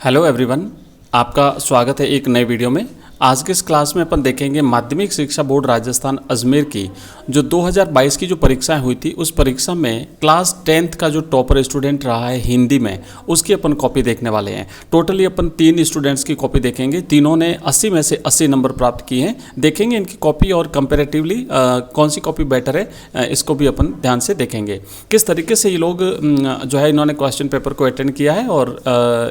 Hello everyone, आपका स्वागत है एक नए वीडियो में। आज के इस क्लास में अपन देखेंगे माध्यमिक शिक्षा बोर्ड राजस्थान अजमेर की जो 2022 की जो परीक्षाएं हुई थी, उस परीक्षा में क्लास 10th का जो टॉपर स्टूडेंट रहा है हिंदी में, उसकी अपन कॉपी देखने वाले हैं। टोटली अपन 3 स्टूडेंट्स की कॉपी देखेंगे। तीनों ने 80 में से 80 नंबर प्राप्त किए हैं। देखेंगे इनकी कॉपी और कंपेरेटिवली कौन सी कॉपी बेटर है, इसको भी अपन ध्यान से देखेंगे। किस तरीके से ये लोग जो है इन्होंने क्वेश्चन पेपर को अटेंड किया है और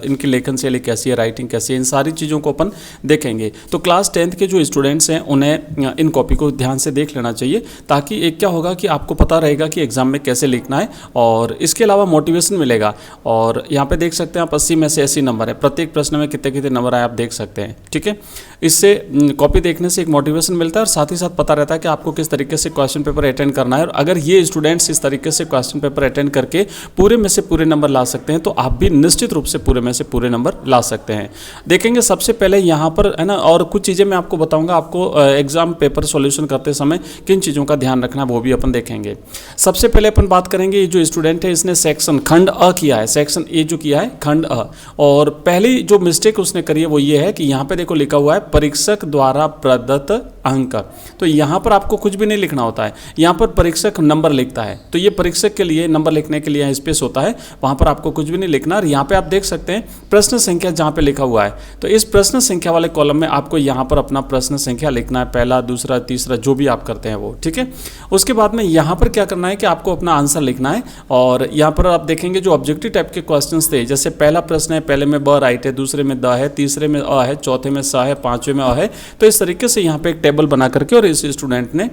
इनकी लेखन शैली कैसी है, राइटिंग कैसी है, इन सारी चीज़ों को अपन देखेंगे। तो क्लास 10th के जो स्टूडेंट्स हैं उन्हें इन कॉपी को ध्यान से देख लेना चाहिए, ताकि एक क्या होगा कि आपको पता रहेगा कि एग्जाम में कैसे लिखना है और इसके अलावा मोटिवेशन मिलेगा। और यहाँ पे देख सकते हैं आप 80 में से 80 नंबर है। प्रत्येक प्रश्न में कितने कितने नंबर आए आप देख सकते हैं। ठीक है, इससे कॉपी देखने से एक मोटिवेशन मिलता है और साथ ही साथ पता रहता है कि आपको किस तरीके से क्वेश्चन पेपर अटेंड करना है। और अगर ये स्टूडेंट्स इस तरीके से क्वेश्चन पेपर अटेंड करके पूरे में से पूरे नंबर ला सकते हैं, तो आप भी निश्चित रूप से पूरे में से पूरे नंबर ला सकते हैं। देखेंगे सबसे पहले यहाँ पर है ना, और कुछ चीज़ें मैं आपको बताऊंगा आपको एग्जाम पेपर सॉल्यूशन करते समय किन चीज़ों का ध्यान रखना है वो भी अपन देखेंगे। सबसे पहले अपन बात करेंगे, ये जो स्टूडेंट है इसने सेक्शन खंड अ किया है, सेक्शन ए जो किया है खंड अ। और पहली जो मिस्टेक उसने करी है वो ये है कि यहाँ पे देखो लिखा हुआ है परीक्षक द्वारा प्रदत्त अंक। तो यहाँ पर आपको कुछ भी नहीं लिखना होता है, यहाँ पर परीक्षक नंबर लिखता है। तो ये परीक्षक के लिए नंबर लिखने के लिए स्पेस होता है, वहाँ पर आपको कुछ भी नहीं लिखना। और यहाँ पे आप देख सकते हैं प्रश्न संख्या जहाँ पे लिखा हुआ है, तो इस प्रश्न संख्या वाले कॉलम में आपको यहाँ पर अपना प्रश्न संख्या लिखना है, पहला दूसरा तीसरा जो भी आप करते हैं वो। ठीक है, उसके बाद में यहाँ पर क्या करना है कि आपको अपना आंसर लिखना है। और यहाँ पर आप देखेंगे जो ऑब्जेक्टिव टाइप के क्वेश्चंस थे, जैसे पहला प्रश्न है पहले में ब राइट है, दूसरे में द है, तीसरे में अ है, चौथे में स है, पांचवें में अ है। तो इस तरीके से यहाँ पे एक टेबल बना करके और इस स्टूडेंट ने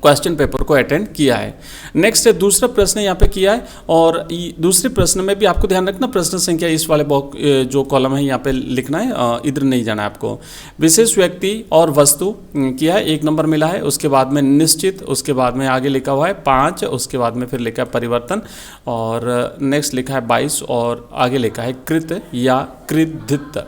क्वेश्चन पेपर को अटेंड किया है। नेक्स्ट है दूसरा प्रश्न यहाँ पे किया है, और दूसरे प्रश्न में भी आपको ध्यान रखना प्रश्न संख्या इस वाले बॉक्स जो कॉलम है यहाँ पे लिखना है, इधर नहीं जाना है आपको। विशेष व्यक्ति और वस्तु किया है, 1 नंबर मिला है। उसके बाद में निश्चित, उसके बाद में आगे लिखा हुआ है 5, उसके बाद में फिर लिखा है परिवर्तन, और नेक्स्ट लिखा है 22, और आगे लिखा है कृत या कृदित।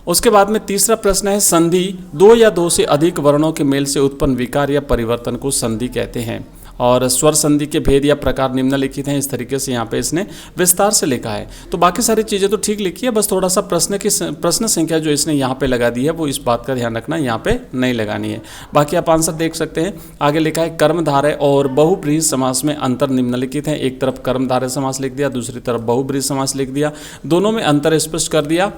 उसके बाद में तीसरा प्रश्न है संधि, 2 या 2 से अधिक वर्णों के मेल से उत्पन्न विकार या परिवर्तन को संधि कहते हैं। और स्वर संधि के भेद या प्रकार निम्नलिखित हैं। इस तरीके से यहाँ पे इसने विस्तार से लिखा है। तो बाकी सारी चीज़ें तो ठीक लिखी है, बस थोड़ा सा प्रश्न संख्या जो इसने यहाँ पे लगा दी है वो इस बात का ध्यान रखना, यहाँ पे नहीं लगानी है। बाकी आप आंसर देख सकते हैं। आगे लिखा है कर्मधारय और बहुब्रीहि समास में अंतर निम्नलिखित है। एक तरफ कर्मधारय समास लिख दिया, दूसरी तरफ बहुब्रीहि समास लिख दिया, दोनों में अंतर स्पष्ट कर दिया।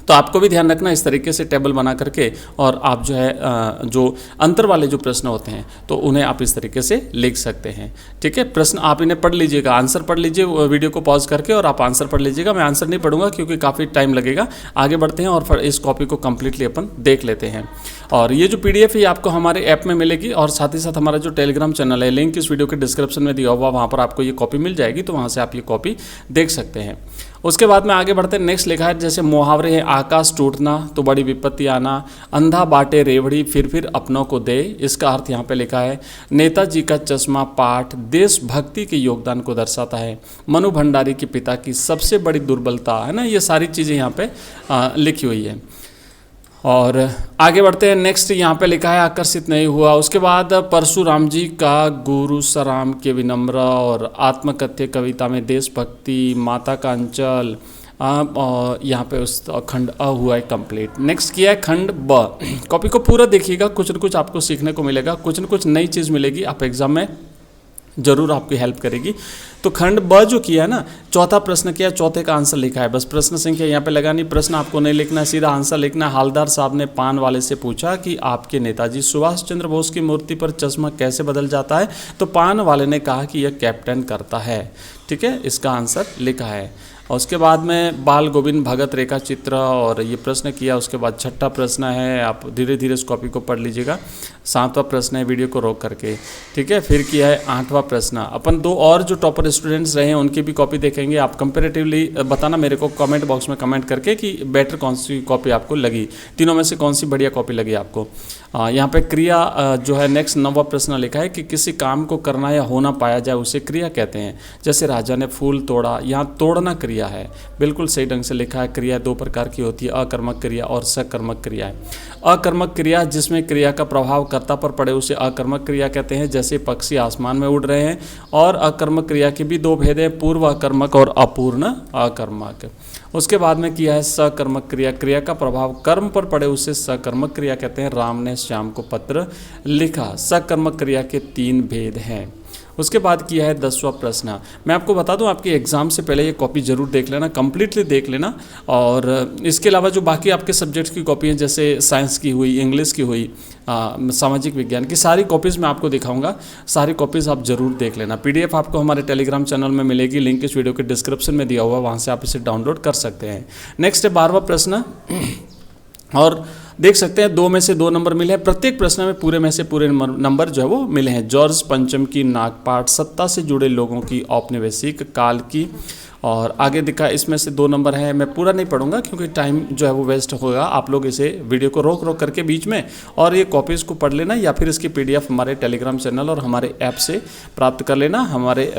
तो आपको भी ध्यान रखना इस तरीके से टेबल बना करके, और आप जो है जो अंतर वाले जो प्रश्न होते हैं तो उन्हें आप इस तरीके से लिख सकते हैं। ठीक है, प्रश्न आप इन्हें पढ़ लीजिएगा, आंसर पढ़ लीजिए वीडियो को पॉज करके, और आप आंसर पढ़ लीजिएगा। मैं आंसर नहीं पढ़ूंगा क्योंकि काफ़ी टाइम लगेगा। आगे बढ़ते हैं और इस कॉपी को कंप्लीटली अपन देख लेते हैं। और ये जो PDF है आपको हमारे ऐप में मिलेगी, और साथ ही साथ हमारा जो टेलीग्राम चैनल है, लिंक इस वीडियो के डिस्क्रिप्शन में दिया हुआ, वहाँ पर आपको ये कॉपी मिल जाएगी। तो वहाँ से आप ये कॉपी देख सकते हैं। उसके बाद में आगे बढ़ते हैं। नेक्स्ट लिखा है जैसे मुहावरे हैं, आकाश टूटना तो बड़ी विपत्ति आना, अंधा बाटे रेवड़ी फिर अपनों को दे। इसका अर्थ यहाँ पे लिखा है नेताजी का चश्मा पाठ देशभक्ति के योगदान को दर्शाता है। मनु भंडारी के पिता की सबसे बड़ी दुर्बलता है ना, ये सारी चीज़ें यहाँ पे लिखी हुई है। और आगे बढ़ते हैं। नेक्स्ट यहाँ पे लिखा है आकर्षित नहीं हुआ। उसके बाद परशुराम जी का गुरु सराम के विनम्र, और आत्मकथ्य कविता में देशभक्ति, माता का अंचल, और यहाँ पे उस खंड अ हुआ है कंप्लीट। नेक्स्ट किया है खंड ब। कॉपी को पूरा देखिएगा, कुछ न कुछ आपको सीखने को मिलेगा, कुछ न कुछ नई चीज़ मिलेगी, आप एग्जाम में जरूर आपकी हेल्प करेगी। तो खंड ब जो किया है ना, चौथा प्रश्न किया, चौथे का आंसर लिखा है। बस प्रश्न संख्या यहाँ पे लगानी, प्रश्न आपको नहीं लिखना, सीधा आंसर लिखना। हालदार साहब ने पान वाले से पूछा कि आपके नेताजी सुभाष चंद्र बोस की मूर्ति पर चश्मा कैसे बदल जाता है, तो पान वाले ने कहा कि यह कैप्टन करता है। ठीक है, इसका आंसर लिखा है। और उसके बाद में बाल गोविंद भगत रेखा चित्र, और ये प्रश्न किया। उसके बाद छठा प्रश्न है, आप धीरे धीरे इस कॉपी को पढ़ लीजिएगा। 7वां प्रश्न है वीडियो को रोक करके। ठीक है, फिर किया है 8वां प्रश्न। अपन 2 और जो टॉपर स्टूडेंट्स रहे हैं उनकी भी कॉपी देखेंगे। आप कंपेरेटिवली बताना मेरे को कमेंट बॉक्स में कमेंट करके कि बेटर कौन सी कॉपी आपको लगी, तीनों में से कौन सी बढ़िया कॉपी लगी आपको। यहाँ पे क्रिया जो है नेक्स्ट 9वां प्रश्न लिखा है कि किसी काम को करना या होना पाया जाए उसे क्रिया कहते हैं। जैसे राजा ने फूल तोड़ा, यहाँ तोड़ना क्रिया क्रिया है। बिल्कुल सही ढंग से लिखा है। क्रिया दो प्रकार की होती है, अकर्मक क्रिया और सकर्मक क्रिया। अकर्मक क्रिया जिसमें क्रिया का प्रभाव कर्ता पर पड़े उसे अकर्मक क्रिया कहते हैं, जैसे पक्षी आसमान में उड़ रहे हैं। और अकर्मक क्रिया के भी दो भेद हैं, पूर्व अकर्मक और अपूर्ण अकर्मक। उसके बाद में किया है सकर्मक क्रिया। क्रिया का प्रभाव कर्म पर पड़े उसे सकर्मक क्रिया कहते हैं। राम ने श्याम को पत्र लिखा। सकर्मक क्रिया के 3 भेद हैं। उसके बाद किया है 10वां प्रश्न। मैं आपको बता दूं, आपके एग्ज़ाम से पहले ये कॉपी जरूर देख लेना, कंप्लीटली देख लेना। और इसके अलावा जो बाकी आपके सब्जेक्ट्स की कॉपी हैं, जैसे साइंस की हुई, इंग्लिश की हुई, सामाजिक विज्ञान की, सारी कॉपीज़ मैं आपको दिखाऊंगा। सारी कॉपीज़ आप जरूर देख लेना। PDF आपको हमारे टेलीग्राम चैनल में मिलेगी, लिंक इस वीडियो के डिस्क्रिप्शन में दिया हुआ, वहाँ से आप इसे डाउनलोड कर सकते हैं। नेक्स्ट है 12वां प्रश्न। और देख सकते हैं 2 में से 2 नंबर मिले हैं। प्रत्येक प्रश्न में पूरे में से पूरे नंबर जो है वो मिले हैं। जॉर्ज पंचम की नागपाट, सत्ता से जुड़े लोगों की औपनिवेशिक काल की, और आगे दिखा इसमें से 2 नंबर हैं। मैं पूरा नहीं पढ़ूंगा क्योंकि टाइम जो है वो वेस्ट होगा। आप लोग इसे वीडियो को रोक रोक करके बीच में और ये कॉपीज़ को पढ़ लेना, या फिर इसकी PDF हमारे टेलीग्राम चैनल और हमारे ऐप से प्राप्त कर लेना। हमारे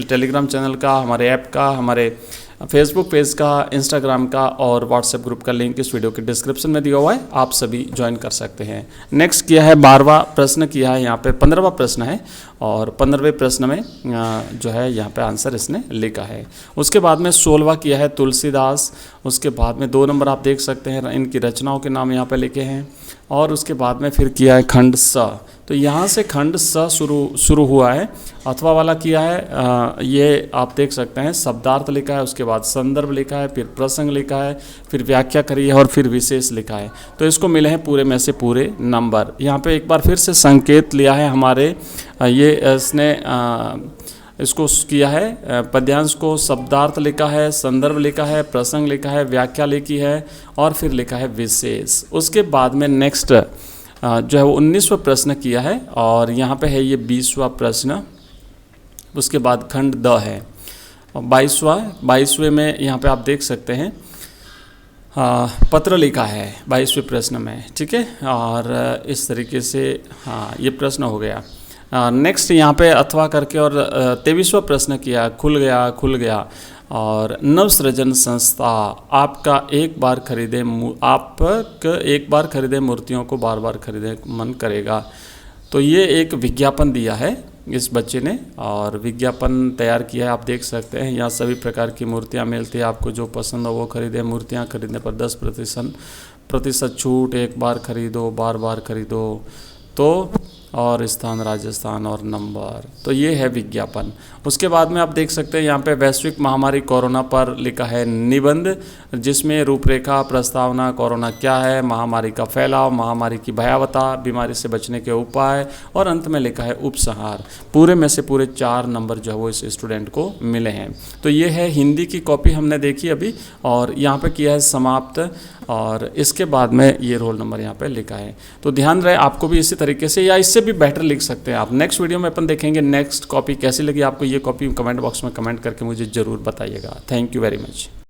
टेलीग्राम चैनल का, हमारे ऐप का, हमारे फेसबुक पेज का, इंस्टाग्राम का और व्हाट्सएप ग्रुप का लिंक इस वीडियो के डिस्क्रिप्शन में दिया हुआ है, आप सभी ज्वाइन कर सकते हैं। नेक्स्ट किया है 12वां प्रश्न किया है, यहाँ पे 15वां प्रश्न है। और 15वें प्रश्न में जो है यहाँ पे आंसर इसने लिखा है। उसके बाद में 16वां किया है तुलसीदास। उसके बाद में 2 नंबर आप देख सकते हैं, इनकी रचनाओं के नाम यहाँ पे लिखे हैं। और उसके बाद में फिर किया है खंड स। तो यहाँ से खंड स शुरू हुआ है। अथवा वाला किया है, ये आप देख सकते हैं, शब्दार्थ लिखा है, उसके बाद संदर्भ लिखा है, फिर प्रसंग लिखा है, फिर व्याख्या करी है और फिर विशेष लिखा है। तो इसको मिले हैं पूरे में से पूरे नंबर। यहाँ पे एक बार फिर से संकेत लिया है हमारे, ये इसने इसको किया है पद्यांश को। शब्दार्थ लिखा है, संदर्भ लिखा है, प्रसंग लिखा है, व्याख्या लिखी है और फिर लिखा है विशेष। उसके बाद में नेक्स्ट जो है वो 19वां प्रश्न किया है और यहाँ पे है ये 20वां प्रश्न। उसके बाद खंड द है 22वें में यहाँ पे आप देख सकते हैं पत्र लिखा है 22वें प्रश्न में, ठीक है। और इस तरीके से हाँ ये प्रश्न हो गया। नेक्स्ट यहाँ पे अथवा करके और 23वां प्रश्न किया, खुल गया। और नवसृजन संस्था आपका एक बार खरीदे मूर्तियों को बार बार खरीदे मन करेगा। तो ये एक विज्ञापन दिया है इस बच्चे ने और विज्ञापन तैयार किया है। आप देख सकते हैं यहाँ सभी प्रकार की मूर्तियाँ मिलती हैं, आपको जो पसंद हो वो खरीदें। मूर्तियाँ खरीदने पर 10% छूट, एक बार खरीदो, बार बार खरीदो। तो और स्थान राजस्थान और नंबर, तो ये है विज्ञापन। उसके बाद में आप देख सकते हैं यहाँ पे वैश्विक महामारी कोरोना पर लिखा है निबंध, जिसमें रूपरेखा, प्रस्तावना, कोरोना क्या है, महामारी का फैलाव, महामारी की भयावहता, बीमारी से बचने के उपाय और अंत में लिखा है उपसंहार। पूरे में से पूरे 4 नंबर जो है वो इस स्टूडेंट को मिले हैं। तो ये है हिंदी की कॉपी हमने देखी अभी और यहाँ पे किया है समाप्त और इसके बाद में ये रोल नंबर यहाँ पे लिखा है। तो ध्यान रहे आपको भी इसी तरीके से या इससे भी बेटर लिख सकते हैं आप। नेक्स्ट वीडियो में अपन देखेंगे नेक्स्ट कॉपी कैसी लगी आपको। ये कॉपी कमेंट बॉक्स में कमेंट करके मुझे ज़रूर बताइएगा। Thank you very much.